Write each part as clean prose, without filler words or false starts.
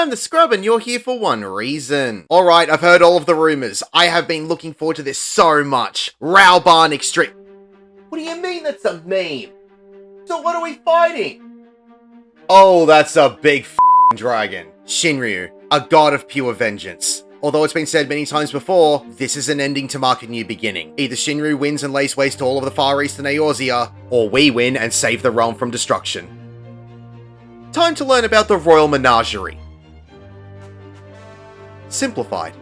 I'm the Scrub and you're here for one reason. Alright, I've heard all of the rumors. I have been looking forward to this so much. Raoban Extreme. What do you mean that's a meme? So what are we fighting? Oh, that's a big dragon. Shinryu, a god of pure vengeance. Although it's been said many times before, this is an ending to mark a new beginning. Either Shinryu wins and lays waste to all of the Far East and Eorzea, or we win and save the realm from destruction. Time to learn about the Royal Menagerie. Simplified.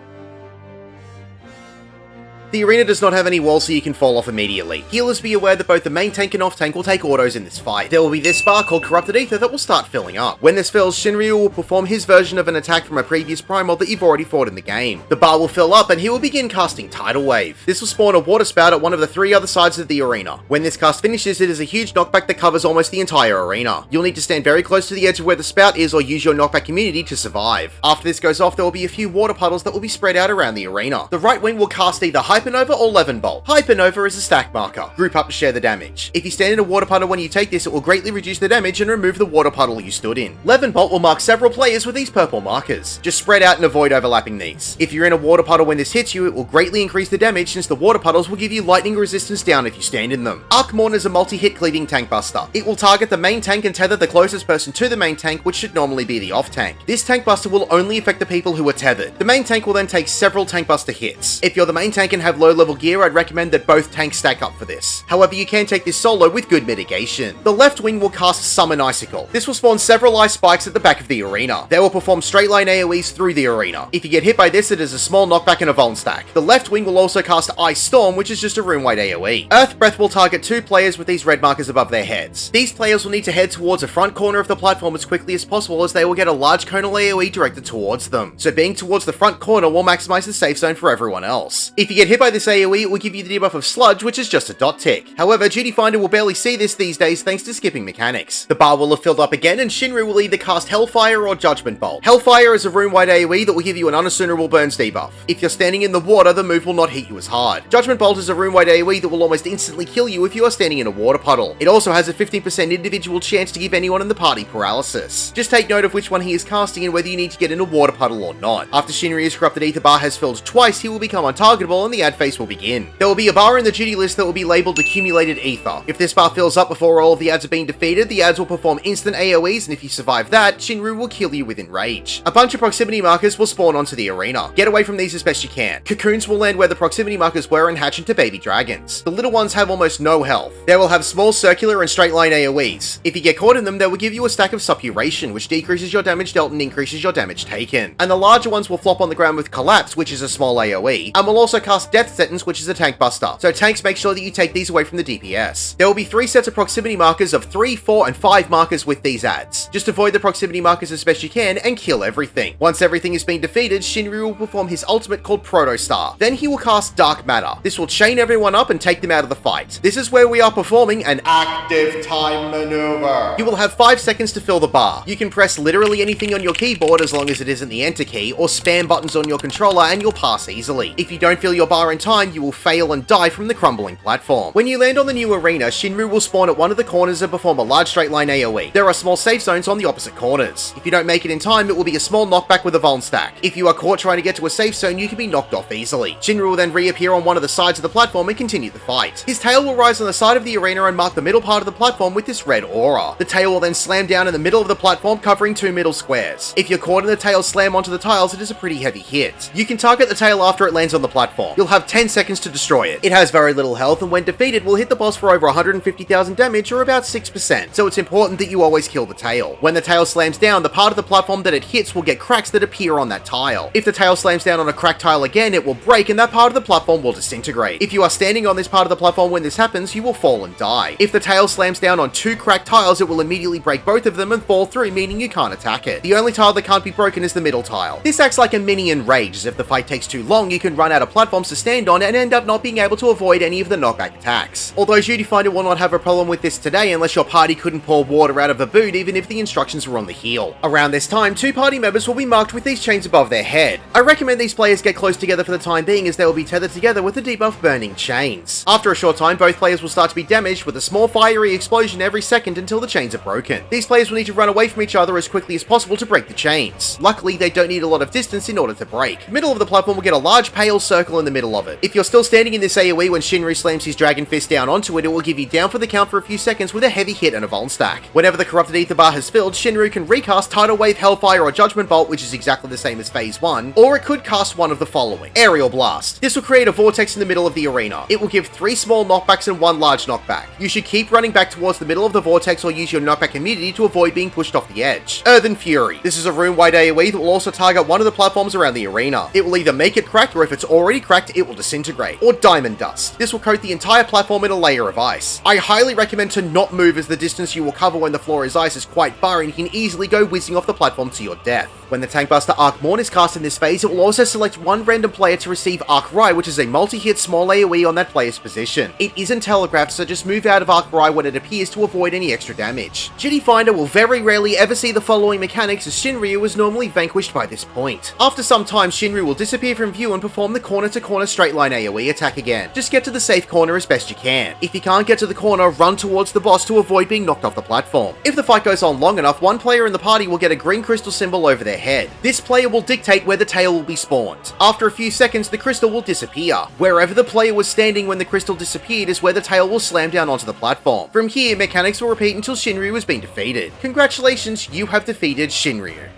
The arena does not have any walls so you can fall off immediately. Healers be aware that both the main tank and off tank will take autos in this fight. There will be this bar called Corrupted Ether that will start filling up. When this fills, Shinryu will perform his version of an attack from a previous Primal that you've already fought in the game. The bar will fill up and he will begin casting Tidal Wave. This will spawn a water spout at one of the 3 other sides of the arena. When this cast finishes, it is a huge knockback that covers almost the entire arena. You'll need to stand very close to the edge of where the spout is or use your knockback immunity to survive. After this goes off, there will be a few water puddles that will be spread out around the arena. The right wing will cast either Hypernova or Leaven Bolt. Hypernova is a stack marker. Group up to share the damage. If you stand in a water puddle when you take this, it will greatly reduce the damage and remove the water puddle you stood in. Leaven Bolt will mark several players with these purple markers. Just spread out and avoid overlapping these. If you're in a water puddle when this hits you, it will greatly increase the damage since the water puddles will give you lightning resistance down if you stand in them. Arcmorn is a multi-hit cleaving tank buster. It will target the main tank and tether the closest person to the main tank, which should normally be the off tank. This tank buster will only affect the people who are tethered. The main tank will then take several tank buster hits. If you're the main tank and have low level gear, I'd recommend that both tanks stack up for this. However, you can take this solo with good mitigation. The left wing will cast Summon Icicle. This will spawn several ice spikes at the back of the arena. They will perform straight line AoEs through the arena. If you get hit by this, it is a small knockback and a vuln stack. The left wing will also cast Ice Storm, which is just a room-wide AoE. Earth Breath will target 2 players with these red markers above their heads. These players will need to head towards a front corner of the platform as quickly as possible as they will get a large conal AoE directed towards them. So being towards the front corner will maximize the safe zone for everyone else. If you get hit by this AoE, it will give you the debuff of Sludge, which is just a dot tick. However, Duty Finder will barely see this these days thanks to skipping mechanics. The bar will have filled up again and Shinryu will either cast Hellfire or Judgment Bolt. Hellfire is a room-wide AoE that will give you an unassumable burns debuff. If you're standing in the water, the move will not hit you as hard. Judgment Bolt is a room-wide AoE that will almost instantly kill you if you are standing in a water puddle. It also has a 15% individual chance to give anyone in the party paralysis. Just take note of which one he is casting and whether you need to get in a water puddle or not. After Shinryu's Corrupted Ether bar has filled twice, he will become untargetable and the ad phase will begin. There will be a bar in the duty list that will be labeled Accumulated Ether. If this bar fills up before all of the ads have been defeated, the ads will perform instant AoEs, and if you survive that, Shinryu will kill you with Enrage. A bunch of proximity markers will spawn onto the arena. Get away from these as best you can. Cocoons will land where the proximity markers were and hatch into baby dragons. The little ones have almost no health. They will have small circular and straight line AoEs. If you get caught in them, they will give you a stack of Suppuration, which decreases your damage dealt and increases your damage taken. And the larger ones will flop on the ground with Collapse, which is a small AoE, and will also cast Death Sentence, which is a tank buster. So tanks, make sure that you take these away from the DPS. There will be 3 sets of proximity markers of 3, 4, and 5 markers with these ads. Just avoid the proximity markers as best you can and kill everything. Once everything has been defeated, Shinryu will perform his ultimate called Protostar. Then he will cast Dark Matter. This will chain everyone up and take them out of the fight. This is where we are performing an active time maneuver. You will have 5 seconds to fill the bar. You can press literally anything on your keyboard as long as it isn't the enter key, or spam buttons on your controller and you'll pass easily. If you don't fill your bar in time, you will fail and die from the crumbling platform. When you land on the new arena, Shinryu will spawn at one of the corners and perform a large straight line AoE. There are small safe zones on the opposite corners. If you don't make it in time, it will be a small knockback with a vuln stack. If you are caught trying to get to a safe zone, you can be knocked off easily. Shinryu will then reappear on one of the sides of the platform and continue the fight. His tail will rise on the side of the arena and mark the middle part of the platform with this red aura. The tail will then slam down in the middle of the platform, covering 2 middle squares. If you're caught in the tail slam onto the tiles, it is a pretty heavy hit. You can target the tail after it lands on the platform. You'll have 10 seconds to destroy it. It has very little health and when defeated will hit the boss for over 150,000 damage or about 6%, so it's important that you always kill the tail. When the tail slams down, the part of the platform that it hits will get cracks that appear on that tile. If the tail slams down on a cracked tile again, it will break and that part of the platform will disintegrate. If you are standing on this part of the platform when this happens, you will fall and die. If the tail slams down on 2 cracked tiles, it will immediately break both of them and fall through, meaning you can't attack it. The only tile that can't be broken is the middle tile. This acts like a mini Enrage, as if the fight takes too long, you can run out of platforms to stand on and end up not being able to avoid any of the knockback attacks. Although Duty Finder will not have a problem with this today unless your party couldn't pour water out of a boot even if the instructions were on the heel. Around this time, 2 party members will be marked with these chains above their head. I recommend these players get close together for the time being as they will be tethered together with the debuff burning chains. After a short time, both players will start to be damaged with a small fiery explosion every second until the chains are broken. These players will need to run away from each other as quickly as possible to break the chains. Luckily, they don't need a lot of distance in order to break. The middle of the platform will get a large pale circle in the middle of it. If you're still standing in this AoE when Shinryu slams his dragon fist down onto it, it will give you down for the count for a few seconds with a heavy hit and a Vuln stack. Whenever the Corrupted Ether bar has filled, Shinryu can recast Tidal Wave, Hellfire, or Judgment Bolt, which is exactly the same as Phase 1, or it could cast one of the following. Aerial Blast. This will create a vortex in the middle of the arena. It will give 3 small knockbacks and 1 large knockback. You should keep running back towards the middle of the vortex or use your knockback immunity to avoid being pushed off the edge. Earthen Fury. This is a room-wide AoE that will also target one of the platforms around the arena. It will either make it cracked, or if it's already cracked, it will disintegrate. Or Diamond Dust. This will coat the entire platform in a layer of ice. I highly recommend to not move as the distance you will cover when the floor is ice is quite far and you can easily go whizzing off the platform to your death. When the Tankbuster Arc Morn is cast in this phase, it will also select one random player to receive Arc Rai, which is a multi-hit small AoE on that player's position. It isn't telegraphed, so just move out of Arc Rai when it appears to avoid any extra damage. Duty Finder will very rarely ever see the following mechanics, as Shinryu is normally vanquished by this point. After some time, Shinryu will disappear from view and perform the corner-to-corner straight-line AoE attack again. Just get to the safe corner as best you can. If you can't get to the corner, run towards the boss to avoid being knocked off the platform. If the fight goes on long enough, one player in the party will get a green crystal symbol over their head. This player will dictate where the tail will be spawned. After a few seconds, the crystal will disappear. Wherever the player was standing when the crystal disappeared is where the tail will slam down onto the platform. From here, mechanics will repeat until Shinryu has been defeated. Congratulations, you have defeated Shinryu.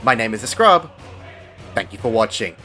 My name is The Scrub. Thank you for watching.